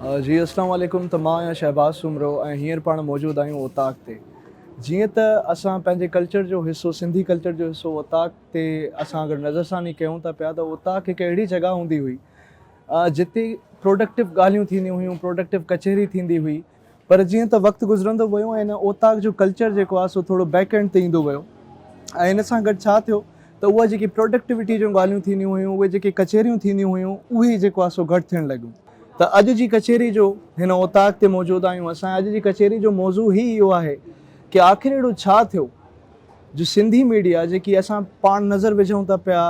जी अस्सलाम वालेकुम। त मां आहियां शहबाज़ सुमरो ऐं हींअर पाण मौजूदु आहियूं ओताक ते। जीअं त असां पंहिंजे कल्चर जो हिसो, सिंधी कल्चर जो हिसो ओताक ते असां अगरि नज़रसानी कयूं था पिया त ओताक हिकु अहिड़ी जॻह हूंदी हुई जिते प्रोडक्टिव ॻाल्हियूं थींदियूं हुयूं, प्रोडक्टिव कचहरी थींदी हुई। पर जीअं त वक़्तु गुज़रंदो वियो ऐं हिन ओताक जो कल्चर जेको आहे सो थोरो बैक एंड ते ईंदो वियो ऐं हिन सां गॾु छा थियो त उहा जेकी प्रोडक्टिविटी जूं ॻाल्हियूं थींदियूं हुयूं, उहे जेके कचहरियूं थींदियूं हुयूं, उहे जेको आहे सो घटि थियणु लॻियूं। त अॼु जी कचहरी जो हिन ओताक ते मौजूदु आहियूं असां। अॼु जी कचहरी जो मौज़ू ई इहो आहे कि आख़िर अहिड़ो छा थियो जो सिंधी मीडिया जेकी असां पाण नज़र विझूं था पिया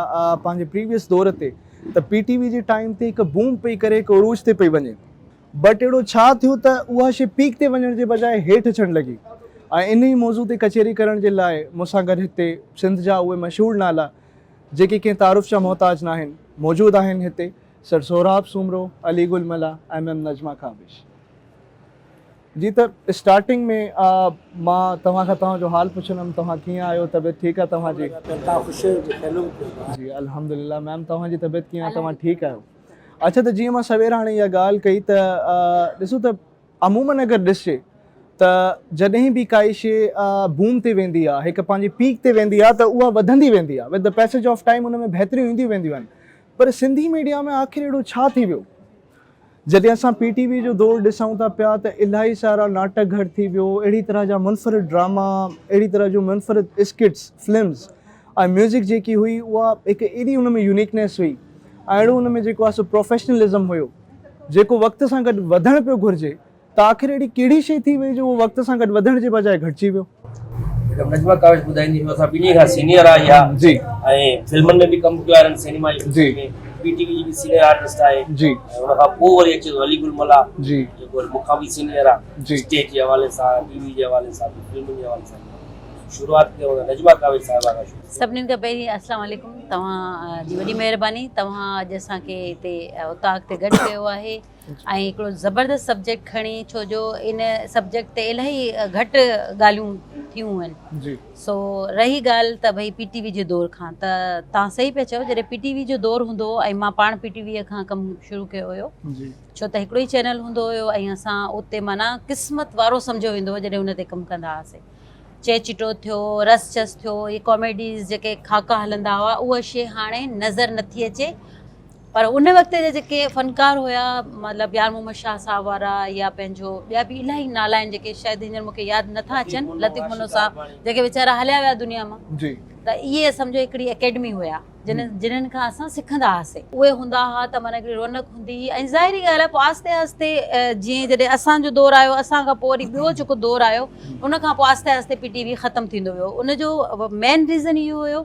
पंहिंजे प्रीवियस दौर ते, त PTV जे टाइम ते हिकु बूम पई करे, हिकु उरूज ते पई वञे, बट अहिड़ो छा थियो त उहा शइ पीक ते वञण जे बजाए हेठि अचणु लॻी। ऐं इन ई मौज़ू ते कचहरी करण जे लाइ मूंसां गॾु हिते सिंध जा उहे मशहूरु नाला जेके कंहिं तारुफ़ जा मोहताज न आहिनि मौजूदु आहिनि हिते। सर सोहराब सुमरो, अली गुल मला, MM नजमा काबिश। जी त स्टार्टिंग में मां तव्हां खां तव्हांजो हाल पुछंदुमि, तव्हां कीअं आहियो, तबियत ठीकु आहे तव्हांजी? जी अल्हम्दुलिल्लाह। मैम तव्हांजी तबियत कीअं आहे, तव्हां ठीकु आहियो? अच्छा, त जीअं मां सवेर हाणे इहा ॻाल्हि कई त ॾिसो त अमूमन अगरि ॾिसे त जॾहिं बि काई शइ बूम ते वेंदी आहे, हिकु पंहिंजी पीक ते वेंदी आहे, त उहा वधंदी वेंदी आहे। With the passage of time उन में बहितरियूं ईंदियूं वेंदियूं आहिनि। पर सिंधी मीडिया में आख़िर अहिड़ो छा थी वियो? जॾहिं असां PTV जो दौर ॾिसूं था पिया त इलाही सारा नाटक घटि थी वियो, अहिड़ी तरह जा मुनफ़रिद ड्रामा, अहिड़ी तरह जूं मुनफ़रिद स्किट्स, फिल्म्स ऐं म्यूज़िक जेकी हुई उहा हिकु एॾी उन में यूनिकनेस हुई ऐं अहिड़ो उन में जेको आहे सो प्रोफेशनलिज़म हुयो जेको वक़्त सां गॾु वधणु पियो घुरिजे। त आख़िर अहिड़ी कहिड़ी शइ थी वई जो उहो वक़्त सां गॾु वधण जे बजाए घटिजी वियो? नजमा काविश ॿुधाईंदी असां ॿिन्ही खां सीनियर आहे इहा जी ऐं फिल्मनि में बि कमु कयो आहे, सिनेमा जी में PTV जी बि सीनियर आर्टिस्ट आहे जी। ऐं उन खां पोइ वरी अचे थो अली गुल मला जी जेको मूंखां बि सीनियर आहे जी। स्टेज जे हवाले सां, TV जे हवाले सां, फिल्मुनि जे हवाले सां। शुरूआत कयूं नजमा काविश साहिबा खां। सभिनीनि खां पहिरीं अस्सलाम वालेकुम। तव्हां जी वॾी महिरबानी, तव्हां अॼु असांखे हिते ओताक ते गॾु कयो आहे ऐं हिकिड़ो ज़बरदस्त सब्जेक्ट खणी, छो जो इन सब्जेक्ट ते इलाही घटि ॻाल्हियूं थियूं आहिनि। जी सो रही ॻाल्हि त भई PTV जे दौर खां, त तव्हां सही पिया चओ, जॾहिं PTV जो दौर हूंदो ऐं मां पाण PTV खां कमु शुरू कयो हुयो, जी छो त हिकिड़ो ई चैनल हूंदो हुयो ऐं असां उते माना क़िस्मत वारो सम्झो वेंदो हुओ जॾहिं उन ते कमु कंदा हुआसीं। चे चिटो थियो, रस चस थियो, इहे कॉमेडीज़ जेके खाका हलंदा हुआ, उहा शइ हाणे नज़र नथी अचे। पर उन वक़्त जा जेके फ़नकार हुया, मतिलबु यार मोहम्मद शाह साहब वारा या पंहिंजो ॿिया बि इलाही नाला आहिनि जेके शायदि हींअर मूंखे यादि नथा अचनि, लतीफ़ मनो साहब जेके वीचारा हलिया विया दुनिया मां। जी त इहे सम्झो हिकिड़ी अकेडमी हुया जिन्हनि खां असां सिखंदा हुआसीं। उहे हूंदा हुआ त माना हिकिड़ी रौनक हूंदी हुई। ऐं ज़ाहिरी ॻाल्हि आहे, पोइ आस्ते आस्ते जीअं जॾहिं असांजो दौरु आयो, असां खां पोइ वरी ॿियो जेको दौरु आयो, उन खां पोइ आस्ते आस्ते PTV ख़तमु थींदो वियो। उनजो मेन रीज़न इहो हुयो,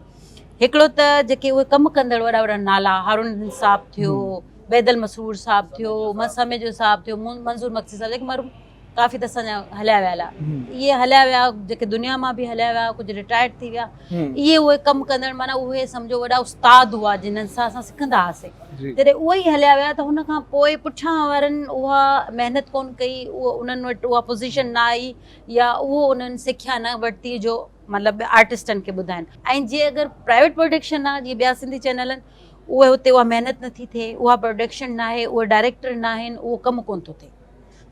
हिकिड़ो त जेके उहे कमु कंदड़ वॾा वॾा नाला, हारून साहब थियो, बैदल मसरूर साहब थियो, मसमेजो साहब थियो, मंज़ूर मक्सी साहब, जेके माण्हू काफ़ी त असांजा हलिया विया, इहे हलिया विया, जेके दुनिया मां बि हलिया विया, कुझु रिटायर्ड थी विया। इहे उहे कमु कंदड़ माना उहे सम्झो वॾा उस्ताद हुआ जिन्हनि सां असां सिखंदा हुआसीं। जॾहिं उहे ई हलिया विया त हुन खां पोइ पुठियां वारनि उहा महिनत कोन कई, उहो उन्हनि वटि उहा पोज़ीशन न आई या उहो उन्हनि सिखिया न वरिती जो मतिलबु आर्टिस्टनि खे ॿुधाइनि। ऐं जीअं अगरि प्राइवेट प्रोडक्शन आहे, जीअं ॿिया सिंधी चैनल आहिनि, उहे हुते उहा महिनत नथी थिए, उहा प्रोडक्शन न आहे, उहे डायरेक्टर न आहिनि, उहो कमु कोन थो थिए।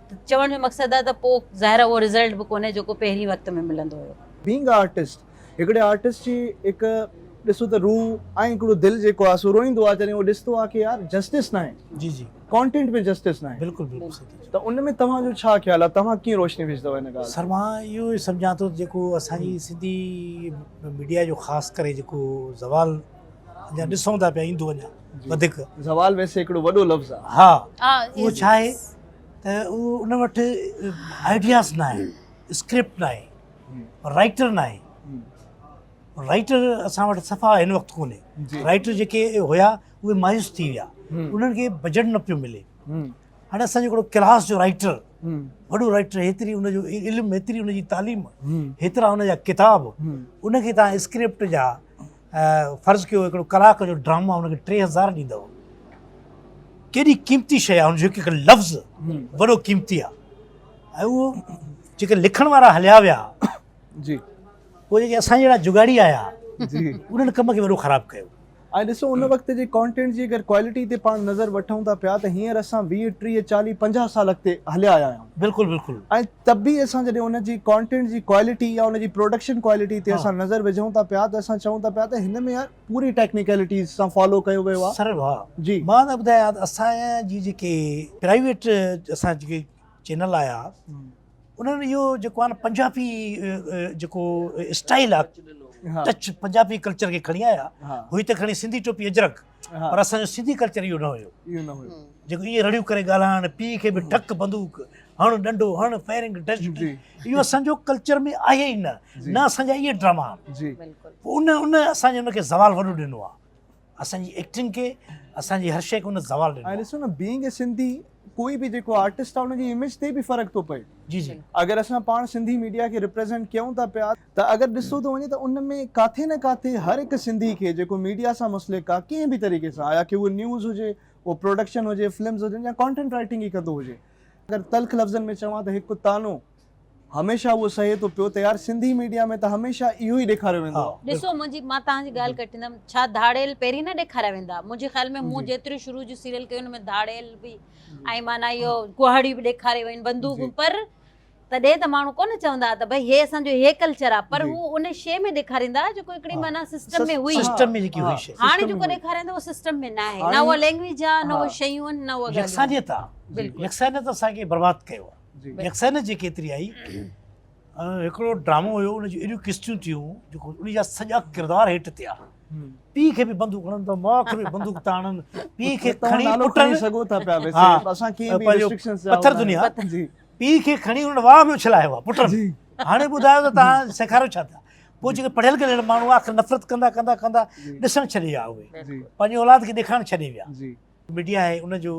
त चवण जो मक़सदु आहे त पोइ ज़ाहिर उहो रिज़ल्ट बि कोन्हे जेको पहिरीं वक़्त में मिलंदो हुयो। बीइंग आर्टिस्ट, हिकिड़े आर्टिस्ट जी हिकु ॾिसो त रूह ऐं हिकिड़ो दिलि जेको आहे सो रोईंदो आहे जॾहिं उहो ॾिसंदो आहे कि यार जस्टिस न आहे। जी जी कॉन्टेंट में जस्टिस न आहे। बिल्कुलु बिल्कुलु सही। त उन में तव्हांजो छा ख़्यालु आहे, तव्हां कीअं रोशनी विझंदव हिन ॻाल्हि? सर मां इहो ई सम्झां थो जेको असांजी सिंधी मीडिया जो ख़ासि करे जेको ज़वाल अञा ॾिसूं था पिया ईंदो अञा वधीक। ज़वाल वैसे हिकिड़ो वॾो लफ़्ज़ आहे। हा, उहो छा आहे त उहो उन वटि आइडियाज़ न आहे, स्क्रिप्ट न आहे, राइटर न आहे। राइटर असां वटि सफ़ा हिन वक़्तु कोन्हे। राइटर जेके हुया उहे मायूस थी विया, उन्हनि खे बजट न पियो मिले। हाणे असांजो हिकिड़ो क्लास जो राइटर, वॾो राइटर, हेतिरी उनजो इल्मु, हेतिरी उनजी तालीम, हेतिरा उनजा किताब, उनखे तव्हां स्क्रिप्ट जा फ़र्ज़ु कयो हिकिड़ो कलाक जो ड्रामा उनखे 3000 ॾींदव। केॾी क़ीमती शइ आहे, हुनजो हिकु लफ़्ज़ वॾो क़ीमती आहे। ऐं उहो जेके लिखण वारा हलिया विया जी, उहे जेके असां जहिड़ा जुगाड़ी आया उन्हनि कम खे वॾो ख़राबु कयो। ऐं ॾिसो उन वक़्त जे कॉन्टेंट जी अगरि क्वालिटी ते पाण नज़र वठूं था पिया त हींअर असां 20, 30, 40, 50 साल अॻिते हलिया आया आहियूं बिल्कुलु बिल्कुलु ऐं तब बि असां जॾहिं उन जी कॉन्टेंट जी क्वालिटी या उन जी प्रोडक्शन क्वालिटी ते असां नज़र विझूं था पिया त असां चऊं था पिया त हिन में यार पूरी टेक्निकलिटीज़ सां फॉलो कयो वियो आहे सरल हा जी मां त ॿुधायां असांजी जेके प्राइवेट असां जेके चैनल आया उन्हनि इहो जेको आहे न पंजाबी जेको स्टाइल आहे हा टच पंजाबी कल्चर खे खणी आया हा हुई त खणी सिंधी टोपी अजरक हा पर असांजो सिंधी कल्चर इहो न हुयो इहो न हुयो जेको ईअं रड़ियूं करे ॻाल्हाइण पीउ खे बि ठक बंदूक हण डंडो हण फायरिंग टच जी इहो असांजो कल्चर में आहे ई न असांजा इहे ड्रामा जी बिल्कुलु पोइ उन असांजे उनखे ज़वाल वॾो ॾिनो आहे असांजी एक्टिंग खे असांजी हर शइ खे उन ज़वाल ॾिनो ऐं आहे। ॾिसो न बीइंग ए सिंधी कोई बि जेको आर्टिस्ट आहे उनजी इमेज ते बि फ़र्क़ु थो पए जी जी अगरि असां पाण सिंधी मीडिया खे रिप्रेज़ेंट कयूं था पिया त अगरि ॾिसो थो वञे त उन में काथे न काथे हर हिकु सिंधी खे जेको मीडिया सां मुस्लिक आहे कंहिं बि तरीक़े सां या की उहो न्यूज़ हुजे उहो प्रोडक्शन हुजे फिल्म्स हुजनि या कॉन्टेंट राइटिंग ई कंदो हुजे अगरि तल्ख लफ़्ज़नि में चवां त हिकु तानो हमेशह उहो सहे थो पियो त यार सिंधी मीडिया में त हमेशह इहो ई ॾेखारियो वेंदो आहे ॾिसो मुंहिंजी मां तव्हांजी ॻाल्हि कटींदमि छा धाड़ेल पहिरीं न ॾेखारिया वेंदा मुंहिंजे ख़्याल में मूं जेतिरी शुरू जी सीरियल कई हुन में धाड़ेल बि ऐं माना इहो कुहाड़ी बि ॾेखारे वयूं बंदूक पर तॾहिं त माण्हू कोन चवंदा त भई हे असांजो हे कल्चर आहे पर हू उन शइ में ॾेखारींदा जेको हिकिड़ी माना सिस्टम में हुई सिस्टम में जेकी हुई शइ हाणे जेको ॾेखारींदा उहो सिस्टम में न आहे न उहा लैंग्वेज आहे न उहे शयूं आहिनि न उहा ॻाल्हियूं यकसानियत आहे यकसानियत असांखे बर्बादु कयो जी आहे यकसानियत जेकी एतिरी आई हिकिड़ो ड्रामो हुयो उनजी एॾियूं किस्तियूं थियूं जेको उन जा सॼा किरदार हेठि थिया पीउ खे बि बंदूक हणनि था माउ खे बि बंदूक था हणनि पीउ खे खणी नालो पुटनि खणी सघो था पिया वैसे हा असां कीअं बि पंहिंजो restrictions पथर दुनिया जी पीउ खे खणी हुन वाह में उछलायो आहे पुटनि हाणे ॿुधायो त तव्हां सेखारियो छा था पोइ जेके पढ़ियल गलियल माण्हू आख़िर नफ़रत कंदा कंदा कंदा ॾिसणु छॾे विया उहे जी पंहिंजी औलाद खे ॾेखारणु छॾे विया जी मीडिया आहे उनजो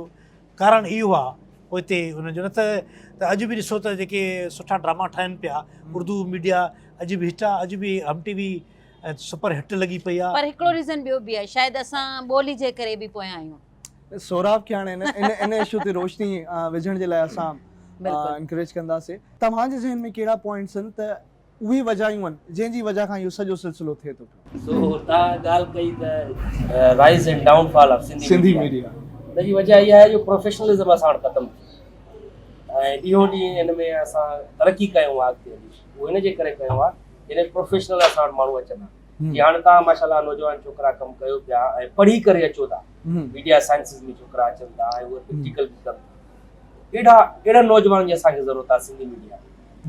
कारण इहो आहे पोइ हिते उनजो न त अॼु बि ॾिसो त जेके सुठा ड्रामा ठहनि पिया उर्दू मीडिया अॼु बि हिट आहे अॼु बि हम टीवी सुपर हिट लॻी पई आहे पर हिकिड़ो रीज़न ॿियो बि आहे शायदि असां ॿोली जे करे बि पोयां आहियूं सौराब खे हाणे इन इशू ते रोशनी विझण जे लाइ असां एनकरेज कंदासीं तव्हांजे ज़हन में कहिड़ा पॉइंट्स आहिनि त उहे वजहूं आहिनि जंहिंजी वजह खां इहो सॼो सिलसिलो थिए थो सो तव्हां ॻाल्हि कई त rise and downfall of Sindhi media हुनजी वजह इहा आहे जो प्रोफेशनलिज़म असां वटि ख़तमु थी ऐं ॾींहों ॾींहुं हिन में असां तरक़ी कयूं आहे अॻिते हली उहो हिन जे करे कयूं आहे हिन प्रोफेशनल असां वटि माण्हू अचनि था जीअं हाणे तव्हां माशाल्लाह नौजवान छोकिरा कमु कयो पिया ऐं पढ़ी करे अचो था मीडिया साइंसिस में छोकिरा अचनि था ऐं उहे प्रैक्टिकल बि कनि था अहिड़ा नौजवाननि जी असांखे ज़रूरत आहे सिंधी मीडिया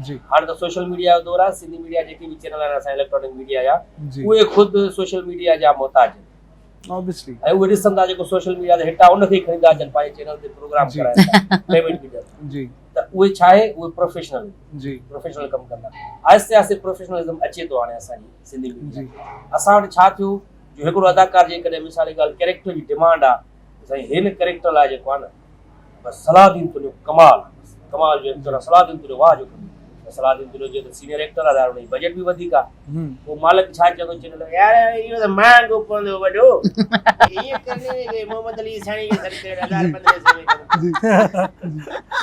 जी हाणे त सोशल मीडिया जो दौर आहे सिंधी मीडिया जेके बि चैनल आहिनि असां इलेक्ट्रॉनिक मीडिया जा जी उहे ख़ुदि सोशल मीडिया जा मोहताज आहिनि ऑब्वियसली ऐं उहे ॾिसनि था जेको सोशल मीडिया ते हिट आहे उनखे ई खणी था अचनि पंहिंजे चैनल ते प्रोग्राम जी। कराइनि था पेमेंट बि ॾियनि जी त उहे छा आहे उहे प्रोफेशनल जी कमु कंदा आहिस्ते आहिस्ते प्रोफेशनलिज़म अचे थो हाणे असांजी सिंधी मीडिया जी असां वटि छा थियो जो हिकिड़ो अदाकार जेकॾहिं मिसाल जी ॻाल्हि कैरेक्टर जी डिमांड आहे साईं हिन कैरेक्टर लाइ जेको आहे न बसि सलाहदीन तुंहिंजो कमाल जो एक्टर आहे सलाहदीन तुंहिंजो वाह जो कमु सलाहदीन तुंहिंजो जो त सीनियर एक्टर आहे हुनजी बजट बि वधीक आहे पोइ मालिक छा चवंदो चैनल यार इहो त महांगो पवंदो वॾो ईअं करने के मोहम्मद अली साईं खे सॾु करे 2015 में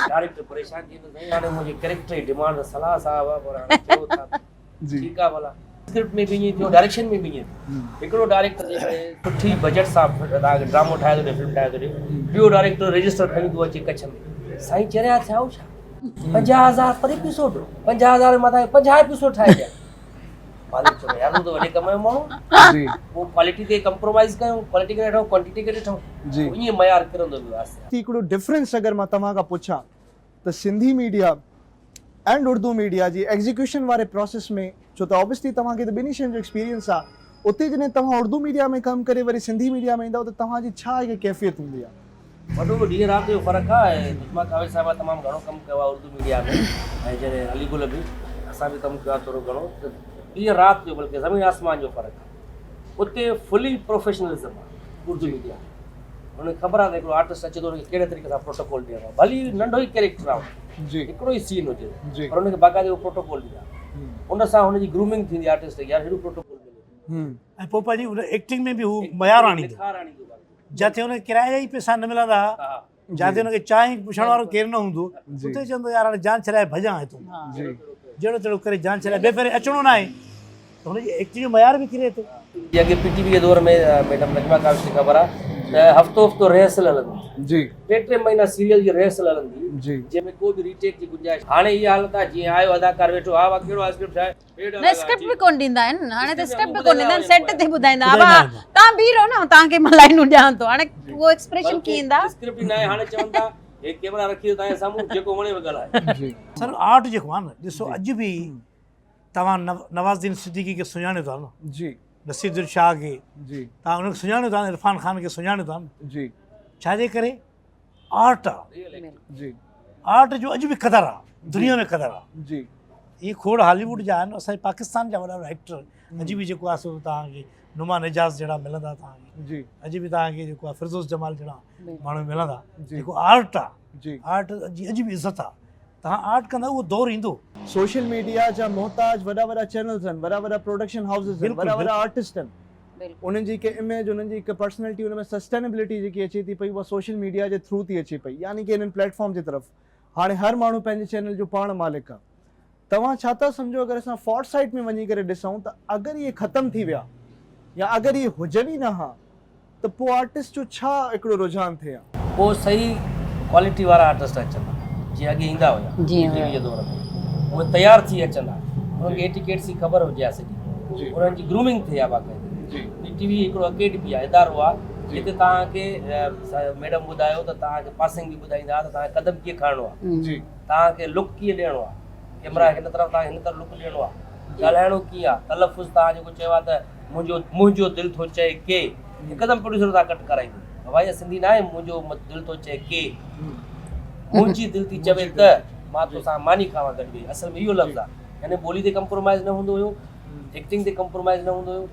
डायरेक्टर परेशान थी वेंदो साईं हाणे मुंहिंजे कैरेक्टर जी डिमांड सलाह साहब आहे पर हाणे चओ था जी ठीकु आहे भला स्क्रिप्ट में बि ईअं थियो डायरेक्शन में बि ईअं थियो हिकिड़ो डायरेक्टर जेकॾहिं सुठी बजट सां तव्हांखे ड्रामो ठाहे थो ॾे फिल्म ठाहे थो ॾे ॿियो डायरेक्टर रजिस्टर खणी थो अचे कच्छ में साईं चरिया थिया छा 50,000 पर एपिसोड 50,000 मथां 50 एपिसोड ठाहे ॾिया मालिक चवंदो यार तूं त वॾे कम जो माण्हू जी पोइ क्वालिटी ते कंप्रोमाइज़ कयूं क्वालिटी करे ॾिठो क्वांटिटी करे ॾिठो जी ईअं मयार किरंदो वियो आहे हिकिड़ो डिफरेंस अगरि मां तव्हां खां पुछां त Sindhi media and Urdu media जी एग्ज़ीक्यूशन वारे प्रोसेस में छो त ऑब्वियसली तव्हांखे त ॿिन्ही शयुनि जो एक्सपीरियंस आहे उते जॾहिं तव्हां उर्दू मीडिया में कमु करे वरी सिंधी मीडिया में ईंदव त तव्हांजी छा हिकु कैफ़ियत हूंदी आहे वॾो ॾींहुं राति जो फ़र्क़ु आहे निजमा कावेद साहिबा तमामु घणो कमु कयो आहे उर्दू मीडिया में ऐं जॾहिं अलीगुल बि असां बि कमु कयो आहे थोरो घणो त ॾींहुं राति जो बल्कि ज़मीन आसमान जो फ़र्क़ु आहे उते फुली प्रोफेशनलिज़म आहे उर्दू मीडिया हुनखे ख़बर आहे त हिकिड़ो आर्टिस्ट अचे थो हुनखे कहिड़े तरीक़े सां प्रोटोकॉल ॾियणो आहे भली नंढो ई कैरेक्टर आहे जी हिकिड़ो ई सीन हुजे जी पर हुनखे बाक़ाइदे प्रोटोकॉल ॾींदा उन सां हुनजी ग्रूमिंग थींदी आर्टिस्ट यार हेॾो प्रोटोकॉल मिले ऐं पोइ पंहिंजी उन एक्टिंग में बि हू मयार आणींदो निखार आणींदो आहे। जिते हुनखे किराए जा ई पैसा न मिलंदा हा जिते हुनखे चांहि पुछण वारो केरु न हूंदो जी। उते चवंदो यार हाणे जान छॾाए भॼां तूं जी जहिड़ो तहिड़ो करे जान छॾाए ॿिए पहिरीं अचिणो न आहे त हुनजी एक्टिंग जो मयार बि किरे थो ये अॻे पीटीवी जे दौर में मैडम नजमा काविश खे ख़बर आहे त हफ़्तो हफ़्तो रिहर्सल हलंदी, जी 2-3 महीना सीरियल जी रिहर्सल हलंदी, जी जंहिंमें को बि रीटेक जी गुंजाइश। हाणे इहा हालत आहे, जीअं आयो अदाकार वेठो, हा वाह कहिड़ो आहे स्क्रिप्ट आहे, न स्क्रिप्ट बि कोन ॾींदा आहिनि हाणे त स्क्रिप्ट बि कोन ॾींदा आहिनि, सेट ते ॿुधाईंदा ॿुधाईंदा हा आहिनि। तव्हां बीह रहो न तव्हांखे मां लाइनूं ॾियां थो, हाणे उहो एक्सप्रेशन कीअं ईंदा। स्क्रिप्ट ई न आहे, हाणे चवनि था हे कैमरा रखी तव्हांजे साम्हूं जेको वणे ॻाल्हाए। जी सर आर्ट जेको आहे न ॾिसो अॼु बि तव्हां नवाज़ुद्दीन सिद्दीकी खे सुञाणो था न, जी नसीरुद्दीन शाह खे जी तव्हां हुनखे सुञाणो था न, इरफान ख़ान खे सुञाणो था न, जी छाजे करे आर्ट आहे। जी आर्ट जो अॼु बि क़दुरु आहे, दुनिया में क़दुरु आहे। जी इहे खोड़ हॉलीवुड जा आहिनि, असांजे पाकिस्तान जा वॾा वॾा एक्टर अॼु बि जेको आहे सो तव्हांखे नुमान एजाज़ जहिड़ा मिलंदा तव्हांखे, जी अॼु बि तव्हांखे जेको आहे फिरदौस जमाल जहिड़ा माण्हू मिलंदा। जी। जेको आर्ट आहे, जी आर्ट जी अॼु बि इज़त आहे। तव्हां आर्ट कंदा उहो दौरु ईंदो। सोशल मीडिया जा मोहताज वॾा वॾा चैनल्स आहिनि, वॾा वॾा प्रोडक्शन हाउसिस आहिनि, बिल्कुलु, वॾा वॾा बिल्कुलु। आर्टिस्ट आहिनि, उन्हनि जी हिकु इमेज, उन्हनि जी हिकु पर्सनैलिटी, उन में सस्टेनेबिलिटी जेकी अचे थी पई उहा सोशल मीडिया जे थ्रू थी अचे पई, यानी कि इन्हनि प्लेटफॉर्म जे तरफ़ हाणे हर माण्हू पंहिंजे चैनल जो पाण मालिक आहे। तव्हां छा था सम्झो अगरि असां फॉर साइट में वञी करे ॾिसूं त अगरि इहे ख़तमु थी विया या अगरि इहे हुजनि ई न हा त पोइ आर्टिस्ट जो छा हिकिड़ो रुझान थिए हा? पोइ सही क्वालिटी वारा आर्टिस्ट अचंदा, जीअं अॻे ईंदा हुया जीअं टीवी जे दौर में, उहे तयारु थी अचंदा, उन्हनि खे एटिकेट्स जी ख़बर हुजे हा सॼी, जी उन्हनि जी ग्रूमिंग थिए हा बाक़ाइदा। जी टीवी हिकिड़ो अकेडमी आहे, इदारो आहे जिते तव्हांखे मैडम ॿुधायो त तव्हांखे पासिंग बि ॿुधाईंदा त तव्हांखे कदम कीअं खणणो आहे, जी तव्हांखे लुक कीअं ॾियणो आहे, कैमरा हिन तरफ़ तव्हांखे हिन तरफ़ लुक ॾियणो आहे, ॻाल्हाइणो कीअं आहे, तलफ़ुज़ तव्हां जेको चयो आहे त मुंहिंजो दिलि थो चए के, हिकदमि प्रोड्यूसर तव्हां कट कराईंदो, भाई सिंधी न आहे मुंहिंजो दिलि थो चए के, मुंहिंजी दिलि थी चवे त मां तोसां मानी खावां गॾु वेही, असल में इहो लफ़्ज़ आहे। यानी ॿोली ते कंप्रोमाइज़ न हूंदो हुयो, एक्टिंग ते कंप्रोमाइज़ न हूंदो हुयो।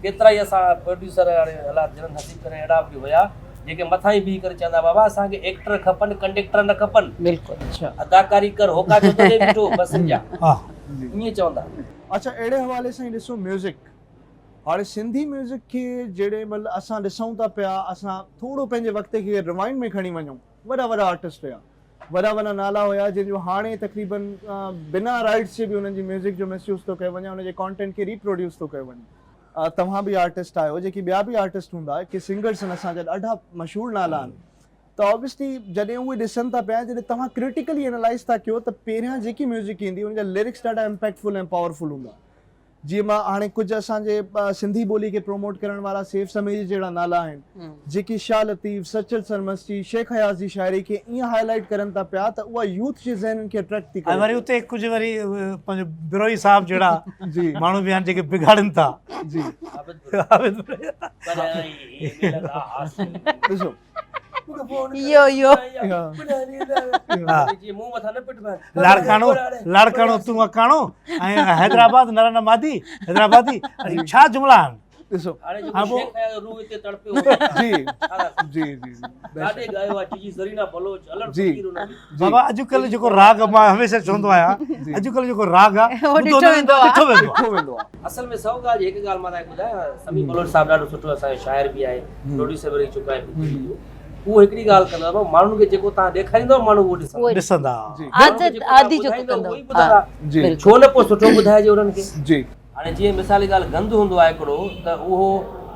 केतिरा ई असां प्रोड्यूसर हाणे हालात जनन हसीब करे अहिड़ा बि हुया जेके मथां ई बीह करे चवंदा बाबा असांखे एक्टर खपनि, कंडक्टर न खपनि, बिल्कुलु अच्छा अदाकारी कर होका जो तो बीठो बसि जा, हा ईअं चवंदा। अच्छा अहिड़े हवाले सां ई ॾिसो म्यूज़िक, हाणे सिंधी म्यूज़िक खे जेॾे महिल असां ॾिसूं था पिया, असां थोरो पंहिंजे वक़्त खे रिवाइंड में खणी वञूं, वॾा वॾा आर्टिस्ट हुया, वॾा वॾा नाला हुया जंहिंजो हाणे तक़रीबन बिना राइट्स जे बि उन्हनि जी म्यूज़िक जो मिसयूज़ थो कयो वञे, उनजे कॉन्टेंट खे रिप्रोड्यूस थो कयो वञे। तव्हां बि आर्टिस्ट आहियो, जेकी ॿिया बि आर्टिस्ट हूंदा कि सिंगर्स आहिनि असांजा ॾाढा मशहूरु नाला आहिनि, त ऑब्वियसली जॾहिं उहे ॾिसनि था पिया, जॾहिं तव्हां क्रिटिकली एनालाइज़ था कयो त पहिरियां जेकी म्यूज़िक ईंदी उनजा लिरिक्स ॾाढा इम्पैक्टफुल ऐं पावरफुल हूंदा। जीअं मां हाणे कुझु असांजे सिंधी ॿोली खे प्रमोट करण वारा सैफ समीर जहिड़ा नाला आहिनि, जेकी शाह लतीफ़, सचल सरमस्ती, शेख हयास जी शाइरी खे ईअं हाईलाइट करनि था पिया त उहा यूथ जे ज़हननि खे अट्रैक्ट थी ऐं वरी करे। उते कुझु वरी पंहिंजो बिरोई साहब जहिड़ा जी माण्हू बि आहिनि जेके बिगाड़नि था। जी आबिद बिरोई। ॾिसो इहो लाड़काणो तूं अकाणो ऐं हैदराबाद नरन मादी हैदराबादी, छा जुमिला आहिनि। ॾिसो जी जी जी बाबा अॼुकल्ह जेको राग मां हमेशह चवंदो आहियां, अॼुकल्ह जेको राग आहे उहो ॾिठो वेंदो आहे। ॾिठो वेंदो आहे। ॾिठो वेंदो आहे। असल में सौ ॻाल्हि हिकु ॻाल्हि मां तव्हांखे ॿुधायां, समी बलोच साहब ॾाढो सुठो असांजो शाइर बि आहे, प्रोड्यूसर बि रही चुका आहे, उहो हिकिड़ी ॻाल्हि कंदो आहे, माण्हुनि खे जेको तव्हां ॾेखारींदव माण्हू उहो ॾिसंदा, ॾिसंदा। जी आदि जो कंदो जी छो न पोइ सुठो ॿुधाइजे उन्हनि खे। जी हाणे जीअं मिसाली ॻाल्हि गंद हूंदो आहे हिकिड़ो, त उहो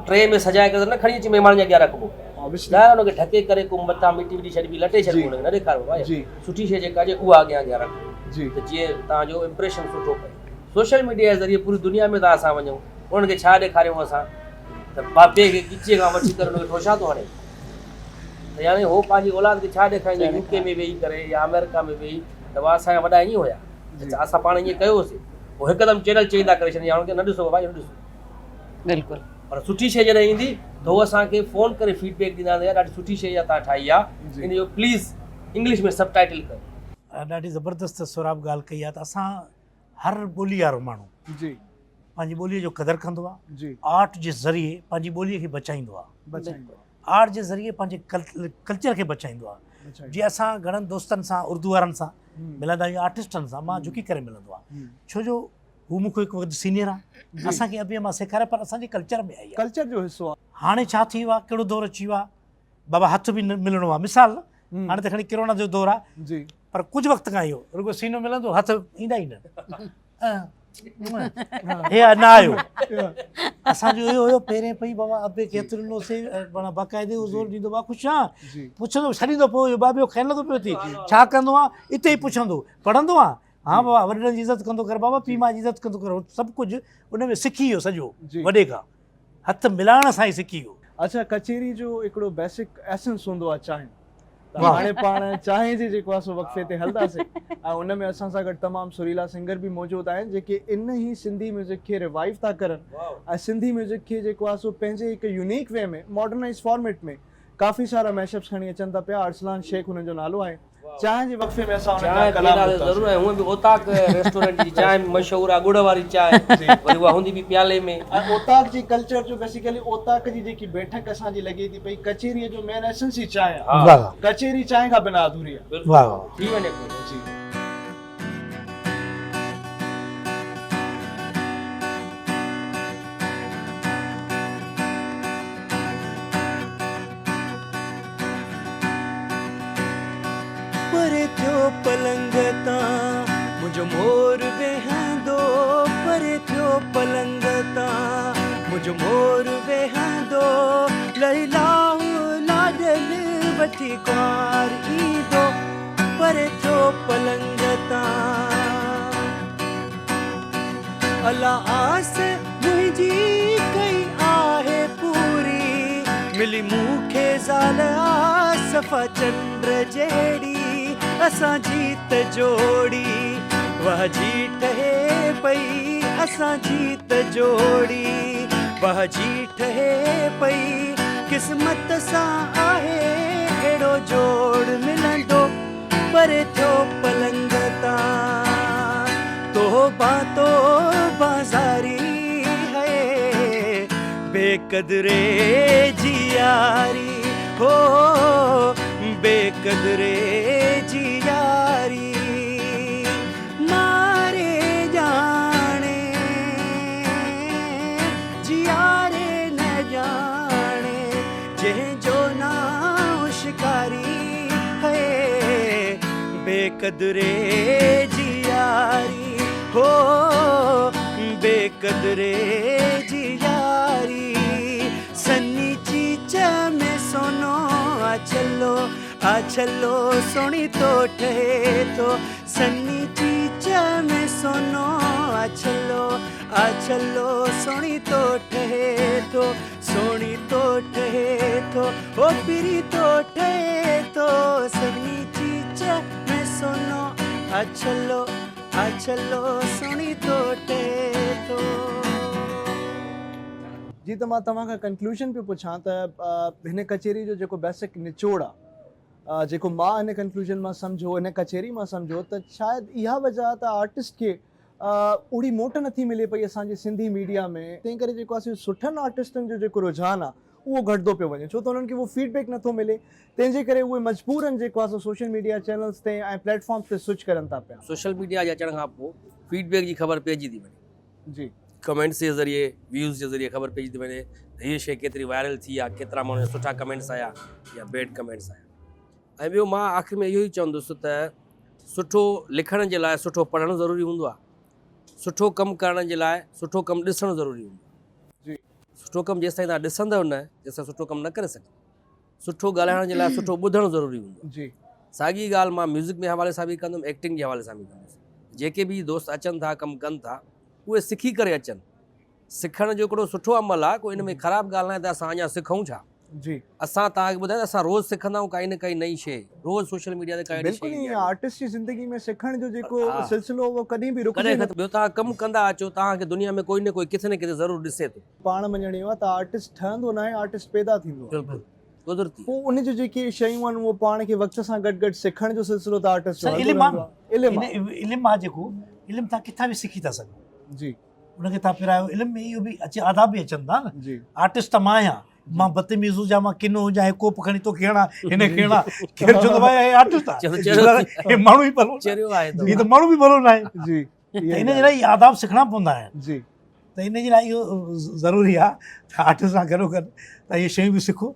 ट्रे में सजाए करे न खणी अची महिमान जे अॻियां रखिबो, ऑब्वियसली न हुनखे ढके करे को मथां मिटी विटी छॾिबी, लटे छॾिबो, हुनखे न ॾेखारिबो भाई जी सुठी शइ जेका हुजे उहा अॻियां रखो, जी त जीअं तव्हांजो इम्प्रेशन सुठो पए। सोशल मीडिया जे ज़रिए पूरी दुनिया में था असां वञूं, उन्हनि खे छा ॾेखारियूं असां, त बाबे खे गिचीअ खां वठी करे हुनखे ठोशा थो हणे, त यानी हो पंहिंजी औलाद खे छा ॾेखारींदो, यूके में वेही करे या अमेरिका में वेही, त उहा असांजा वॾा ईअं हुया, असां पाण ईअं कयोसीं, पोइ हिकदमि चैनल चेंज था करे छॾनि, या हुनखे न ॾिसो भाई न ॾिसो। बिल्कुलु पर सुठी शइ जॾहिं ईंदी त उहो असांखे फ़ोन करे फीडबैक ॾींदा यार ॾाढी सुठी शइ तव्हां ठाही आहे, इन जो प्लीज़ इंग्लिश में सबटाइटल कयो। ॾाढी ज़बरदस्त सुराब ॻाल्हि कई आहे त असां हर ॿोली वारो माण्हू जी पंहिंजी ॿोलीअ जो क़दुरु कंदो आहे, जी आर्ट जे ज़रिए पंहिंजी ॿोलीअ खे बचाईंदो आहे, बचाईंदो आर्ट जे ज़रिए पंहिंजे कल्चर खे बचाईंदो आहे। आहे। जीअं असां घणनि दोस्तनि सां उर्दू वारनि सां मिलंदा आहियूं, आर्टिस्टनि सां मां झुकी करे मिलंदो आहे, छो जो हू मूंखे हिकु वक़्तु सीनियर आहे, असांखे अॻे मां सेखारे, पर असांजे कल्चर में आई आहे, कल्चर जो हिसो आहे। हाणे छा थी वियो आहे, कहिड़ो दौरु अची वियो आहे, बाबा हथ बि न मिलणो आहे। मिसाल हाणे त खणी कोरोना जो दौरु आहे, जी पर कुझु वक़्त खां इहो रुॻो सीनो मिलंदो, हथ ईंदा ई न। हे न आयो असांजो इहो हुयो पहिरें पई बाबा अबे केतिरो नो से माना बाक़ाइदे ज़ोर ॾींदो बा ख़ुशि आहियां जी पुछंदो छॾींदो पोइ बा ॿियो ख़्यालु नथो पियो थिए छा कंदो आहे हिते ई पुछंदो पढ़ंदो आहे हा बाबा वॾनि जी इज़त कंदो कर बाबा पीउ मां जी इज़त कंदो कर सभु कुझु उन में सिखी वियो सॼो जी। वॾे खां हथ मिलाइण सां ई सिखी वियो अच्छा कचेरी जो हिकिड़ो बेसिक एसेंस हूंदो आहे चांहि त वाह। हाणे पाण चांहि जे जेको आहे सो वक़फ़े ते हलंदासीं ऐं उन में असां सां गॾु तमामु सुरीला सिंगर बि मौजूदु आहिनि जेके इन ई सिंधी म्यूज़िक खे रिवाइव था करनि ऐं सिंधी म्यूज़िक खे जेको आहे सो पंहिंजे हिकु यूनिक वे में मॉडर्नाइज़ फॉर्मेट में काफ़ी सारा मैशअप्स खणी अचनि था पिया अरसलान शेख हुननि जो नालो आहे चांहि जे वक़फ़े में असां हुननि चांहि जा कलाम पीअंदा ॿुधतासीं। ज़रूरु आहे हूअं बि ओताक रेस्टोरेंट जी चांहि मशहूरु आहे गुड़ वारी चांहि वरी उहा हूंदी बि प्याले में ऐं ओताक जी कल्चर जो बेसिकली ओताक जी जेकी बैठक असांजी लॻे थी पई कचेरीअ जो मेन एसेंस ई चांहि आहे हा वाह कचेरी चांहि खां बिना अधूरी आहे बिल्कुलु वाह वाह थी वञे कोन जी परे थियो पलंग तां मुंहिंजो मोर वेहंदो परे थियो पलंग तां मुंहिंजो मोर वेहंदो लैला लाडल वठी कुंवार ईंदो परे थियो पलंग तां अला आस मुंहिंजी कई आहे पूरी मिली मूंखे ज़ाल सफ़ा चंद्र जहिड़ी असांजी त जोड़ी वाह जी ठहे पई असांजी त जोड़ी वाह जी ठहे पई क़िस्मत सां आहे अहिड़ो जोड़ मिलंदो परे थियो पलंग तां तोबा ज़ारी है बेकदरे जी यारी हो बेकदरे जी यारी मारे जाने जियारे न जाने जंहिंजो नाम शिकारी है बेकदरे जी यारी हो बेकदरे जी यारी सन्नी चीच में सोनो आ चलो सोनी तो ठहे तो सन्नी चीच में सोनो आ चलो सोनी तो ठहे तो सोनी तो ठहे तो ओ पिरी तो ठहे तो सन्नी चीच में सोनो आ चलो सोनी तो ठहे तो जी त मां तव्हां खां कंक्लूजन पियो पुछां त हिन कचेरी जो जेको बेसिक निचोड़ आहे जेको मां हिन कंक्लूजन मां सम्झो हिन कचेरी मां सम्झो त शायदि इहा वजह त आर्टिस्ट खे ओड़ी मोट नथी मिले पई असांजे सिंधी मीडिया में तंहिं करे जेको आहे सुठनि आर्टिस्टनि जो जेको रुझान आहे उहो घटिदो पियो वञे छो त उन्हनि खे उहो फीडबैक नथो मिले तंहिंजे करे उहे मजबूरनि जेको आहे सोशल मीडिया चैनल्स ते ऐं प्लेटफॉर्म्स ते स्विच करनि था पिया सोशल मीडिया जे अचण खां पोइ फीडबैक जी ख़बर पइजी थी वञे जी कमेंट्स जे ज़रिए व्यूज़ जे ज़रिए ख़बर पइजी थी वञे त हीअ शइ केतिरी वायरल थी आहे केतिरा माण्हू सुठा कमेंट्स आया या बैड कमेंट्स आया ऐं ॿियो मां आख़िर में इहो ई चवंदुसि त सुठो लिखण जे लाइ सुठो पढ़णु ज़रूरी हूंदो आहे सुठो कमु करण जे लाइ सुठो कमु ॾिसणु ज़रूरी हूंदो आहे जी सुठो कमु जेसिताईं तव्हां ॾिसंदव न तेसिताईं सुठो कमु न करे सघंदो सुठो ॻाल्हाइण जे लाइ सुठो ॿुधणु ज़रूरी हूंदो जी साॻी ॻाल्हि मां म्यूज़िक जे हवाले सां बि कंदुमि एक्टिंग जे हवाले सां बि कंदुसि जेके बि दोस्त अचनि था कमु कनि था उहे सिखी करे अचनि सिखण जो हिकिड़ो सुठो अमल आहे कोई इन में ख़राबु ॻाल्हि न आहे त असां अञा सिखूं छा जी असां तव्हांखे ॿुधायो असां रोज़ु सिखंदा आहियूं काई न काई नई शइ रोज़ु सोशल मीडिया ते काई न बिल्कुलु शइ ईअं आर्टिस्ट जी ज़िंदगी में सिखण जो जेको हा। सिलसिलो उहो कॾहिं बि रुकजे कॾहिं न ॿियो तव्हां कमु कंदा अचो तव्हांखे दुनिया में कोई न कोई किथे न किथे ज़रूरु ॾिसे थो पाण मञणो आहे त आर्टिस्ट ठहंदो न आहे आर्टिस्ट पैदा थींदो आहे बिल्कुलु कुदरती पोइ उन जो जेके शयूं आहिनि उहो पाण खे वक़्त सां गॾु गॾु सिखण जो सिलसिलो त आर्टिस्ट जो सर हलंदो इल्मु रहंदो आहे। इल्मु आहे। इल्मु आहे जेको इल्मु तव्हां किथां बि सिखी था सघो जी उनखे तव्हां पिरायो इल्म में इहो बि अचे आदाब बि अचनि था न जी आर्टिस्ट त मां आहियां मां बदतमीज़ हुजां मां किनो हुजां हे कोप खणी तो खणा हिन खणा केरु चवंदो भाई हे आर्टिस्ट चलो, आहे हे माण्हू ई भलो चरियो आहे त हीअ त माण्हू बि भलो न आहे जी त इन जे लाइ आदाब सिखणा पवंदा आहिनि जी त इन जे लाइ इहो ज़रूरी आहे त आर्टिस्ट सां गॾो गॾु तव्हां इहे शयूं बि सिखो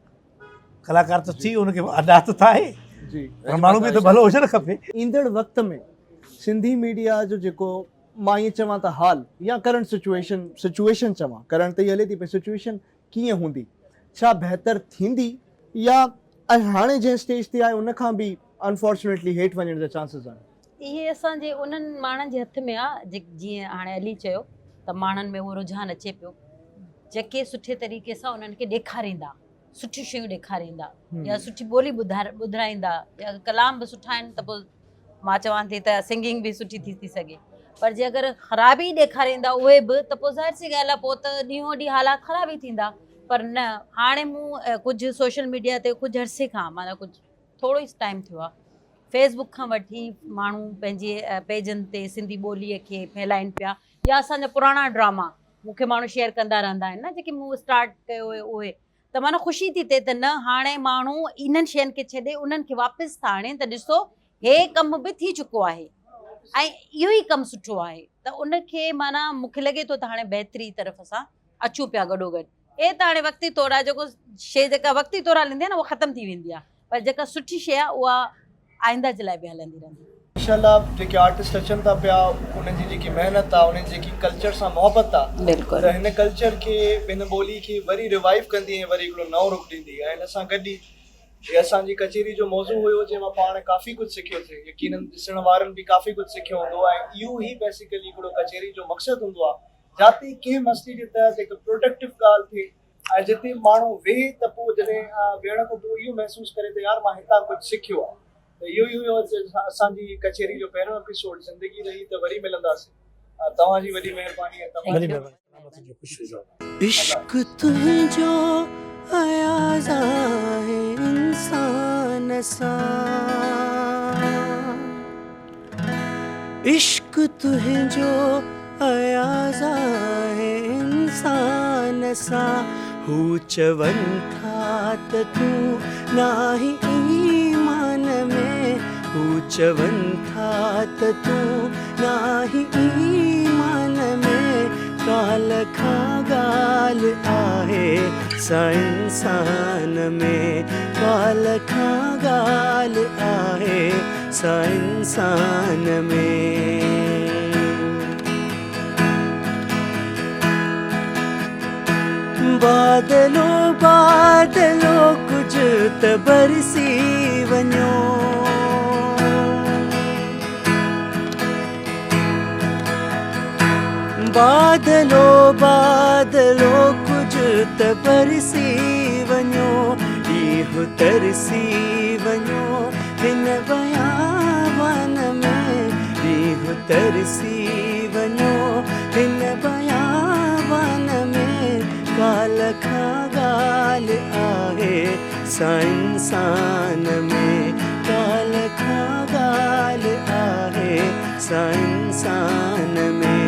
कलाकार त थी हुनखे अदात त आहे जी पर माण्हू बि त भलो हुजणु खपे ईंदड़ वक़्त में सिंधी मीडिया जो जेको मां ईअं चवां त हाल या करंट सिचुएशन चवां, करंट त इहा हले थी पई, सिचुएशन कीअं हूंदी, छा बहितर थींदी या हाणे जंहिं स्टेज ते आहे उन खां बि अनफॉर्चुनेटली हेठि वञण जा चांसिस आहिनि? इहे असांजे उन्हनि माण्हुनि जे हथ में आहे जीअं हाणे अली चयो त माण्हुनि में उहो रुझान अचे पियो, जेके सुठे तरीक़े सां उन्हनि खे ॾेखारींदा, सुठियूं शयूं ॾेखारींदा या सुठी ॿोली ॿुधाईंदा या कलाम बि सुठा आहिनि त पोइ मां चवां थी त सिंगिंग बि सुठी थी सघे। पर जे अगरि ख़राबी ॾेखारींदा उहे बि त पोइ ज़ाहिर सी ॻाल्हि आहे पोइ त ॾींहों ॾींहुं हालात ख़राब ई थींदा। पर न, हाणे मूं कुझु सोशल मीडिया ते कुझु अरसे खां माना कुझु थोरो ई टाइम थियो आहे, फेसबुक खां वठी माण्हू पंहिंजे पेजनि ते सिंधी ॿोलीअ खे फैलाइनि पिया या असांजा पुराणा ड्रामा मूंखे माण्हू शेयर कंदा रहंदा आहिनि न, जेके मूं स्टार्ट कयो हुयो उहे, त माना ख़ुशी थी थिए त न हाणे माण्हू इन्हनि शयुनि खे छॾे उन्हनि खे वापसि था आणनि त ॾिसो हे कमु बि थी चुको आहे ऐं इहो ई कमु सुठो आहे। त उनखे माना मूंखे लॻे थो त हाणे बहितरी तरफ़ असां अचूं पिया गॾोगॾु। हे त हाणे वक़्ती तौरु आहे, जेको शइ जेका वक़्ती तौरु हलंदी आहे न उहा ख़तमु थी वेंदी आहे, पर जेका सुठी शइ आहे उहा आईंदा जे लाइ बि हलंदी रहंदी। इंशाल्लाह जेके आर्टिस्ट अचनि था पिया उन्हनि जी जेकी महिनत आहे, उन्हनि जी जेकी कल्चर सां मोहबत आहे, बिल्कुलु त हिन कल्चर खे हिन ॿोली खे वरी रिवाइव कंदी ऐं वरी हिकिड़ो नओं रुख ॾींदी। ऐं हिन सां गॾु ई ये असांजी कचेरी जो मौज़ू हुयो जंहिंमां पाण काफ़ी कुझु सिखियोसीं, यकीनन ॾिसण वारनि बि काफ़ी कुझु सिखियो हूंदो ऐं इहो ई बेसिकली हिकिड़ो कचेरी जो मक़सदु हूंदो आहे, जाते कंहिं मस्ती जे तहत हिकु प्रोडक्टिव ॻाल्हि थिए ऐं जिते माण्हू वेहे त पोइ जॾहिं वेहण खां पोइ इहो महसूसु करे त यार मां हितां कुझु सिखियो आहे। त इहो ई हुयो असांजी कचेरी जो पहिरियों एपिसोड। ज़िंदगी रही त वरी मिलंदासीं। तव्हांजी वॾी महिरबानी आहे। वॾी महिरबानी, ख़ुशि हुजो। इश्क तुंहिंजो अयाज़ा है इंसान सां, इश्क तुंहिंजो अयाज़ा है इंसान सां, हू चवनि था त तूं नाही ईमान में, हू चवनि था त तूं नाही ईमान में, काल खां ॻाल्हि आहे सा इंसान में, काल खां ॻाल्हि आहे सा इंसान में। बादलो बादलो कुझु त बरसी वञो, बादलो बादलो कुझु त बरसी वञो, ॾींहुं तरसी वञो हिन बयावन में, ॾींहुं तरसी वञो हिन बयावन में, काल खां ॻाल्हि आहे सा इंसान में, काल खां ॻाल्हि आहे सा इंसान में।